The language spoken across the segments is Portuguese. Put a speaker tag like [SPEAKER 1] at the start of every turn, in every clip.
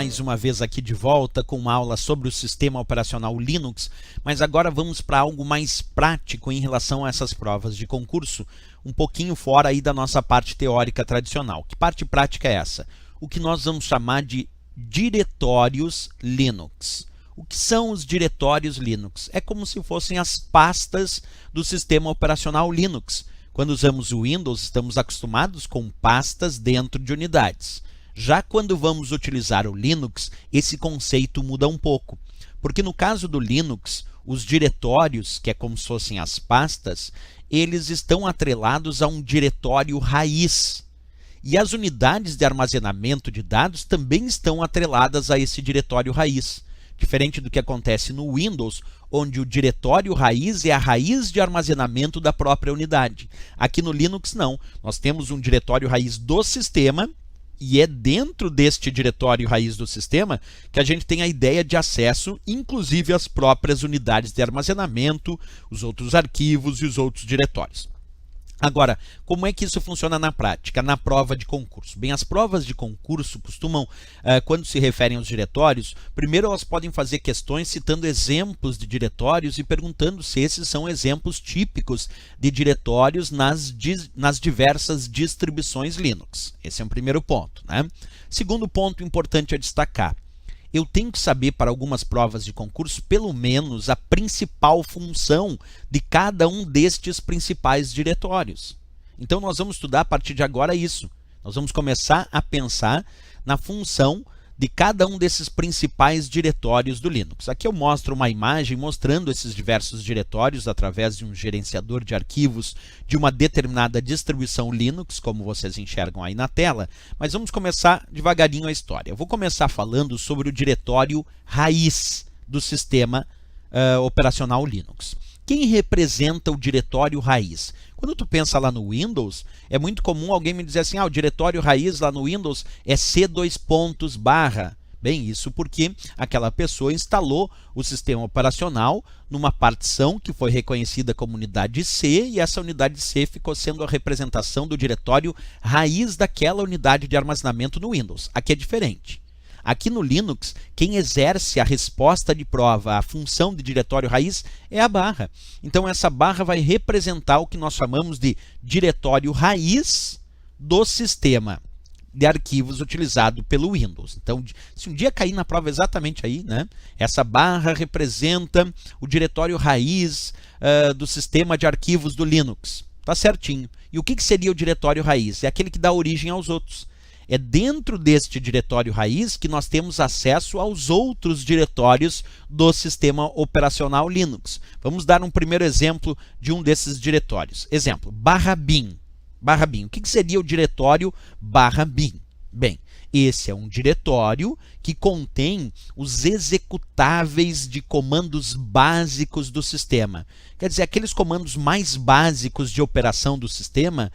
[SPEAKER 1] mais uma vez aqui de volta com uma aula sobre o sistema operacional Linux, mas agora vamos para algo mais prático em relação a essas provas de concurso, um pouquinho fora aí da nossa parte teórica tradicional. Que parte prática é essa? O que nós vamos chamar de diretórios Linux. O que são os diretórios Linux? É como se fossem as pastas do sistema operacional Linux. Quando usamos o Windows, estamos acostumados com pastas dentro de unidades. Já quando vamos utilizar o Linux, esse conceito muda um pouco. Porque no caso do Linux, os diretórios, que é como se fossem as pastas, eles estão atrelados a um diretório raiz. E as unidades de armazenamento de dados também estão atreladas a esse diretório raiz. Diferente do que acontece no Windows, onde o diretório raiz é a raiz de armazenamento da própria unidade. Aqui no Linux não, nós temos um diretório raiz do sistema e é dentro deste diretório raiz do sistema que a gente tem a ideia de acesso, inclusive às próprias unidades de armazenamento, os outros arquivos e os outros diretórios. Agora, como é que isso funciona na prática, na prova de concurso? Bem, as provas de concurso costumam, quando se referem aos diretórios, primeiro elas podem fazer questões citando exemplos de diretórios e perguntando se esses são exemplos típicos de diretórios nas diversas distribuições Linux. Esse é um primeiro ponto, né? Segundo ponto importante a destacar. Eu tenho que saber para algumas provas de concurso, pelo menos, a principal função de cada um destes principais diretórios. Então, nós vamos estudar a partir de agora isso. Nós vamos começar a pensar na função de cada um desses principais diretórios do Linux. Aqui eu mostro uma imagem mostrando esses diversos diretórios através de um gerenciador de arquivos de uma determinada distribuição Linux, como vocês enxergam aí na tela, mas vamos começar devagarinho a história. Eu vou começar falando sobre o diretório raiz do sistema operacional Linux. Quem representa o diretório raiz? Quando tu pensa lá no Windows, é muito comum alguém me dizer assim, o diretório raiz lá no Windows é C:/. Bem, isso porque aquela pessoa instalou o sistema operacional numa partição que foi reconhecida como unidade C, e essa unidade C ficou sendo a representação do diretório raiz daquela unidade de armazenamento no Windows. Aqui é diferente. Aqui no Linux, quem exerce a resposta de prova, a função de diretório raiz, é a barra. Então, essa barra vai representar o que nós chamamos de diretório raiz do sistema de arquivos utilizado pelo Windows. Então, se um dia cair na prova exatamente aí, né, essa barra representa o diretório raiz do sistema de arquivos do Linux. Tá certinho. E o que seria o diretório raiz? É aquele que dá origem aos outros. É dentro deste diretório raiz que nós temos acesso aos outros diretórios do sistema operacional Linux. Vamos dar um primeiro exemplo de um desses diretórios. Exemplo, /bin. /bin. O que seria o diretório /bin? Bem, esse é um diretório que contém os executáveis de comandos básicos do sistema. Quer dizer, aqueles comandos mais básicos de operação do sistema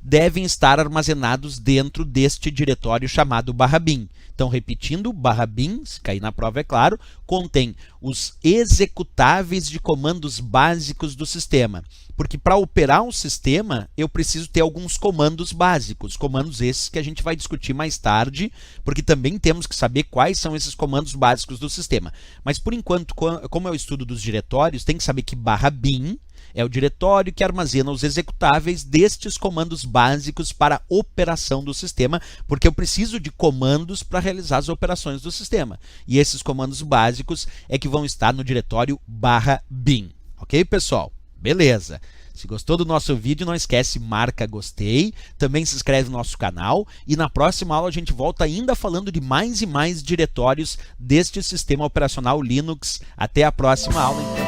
[SPEAKER 1] devem estar armazenados dentro deste diretório chamado /bin. Então, repetindo, /bin, se cair na prova é claro, contém os executáveis de comandos básicos do sistema. Porque para operar um sistema, eu preciso ter alguns comandos básicos, comandos esses que a gente vai discutir mais tarde, porque também temos que saber quais são esses comandos básicos do sistema. Mas, por enquanto, como é o estudo dos diretórios, tem que saber que /bin é o diretório que armazena os executáveis destes comandos básicos para a operação do sistema, porque eu preciso de comandos para realizar as operações do sistema. E esses comandos básicos é que vão estar no diretório /bin. Ok, pessoal? Beleza. Se gostou do nosso vídeo, não esquece, marca gostei, também se inscreve no nosso canal e na próxima aula a gente volta ainda falando de mais e mais diretórios deste sistema operacional Linux. Até a próxima aula, então.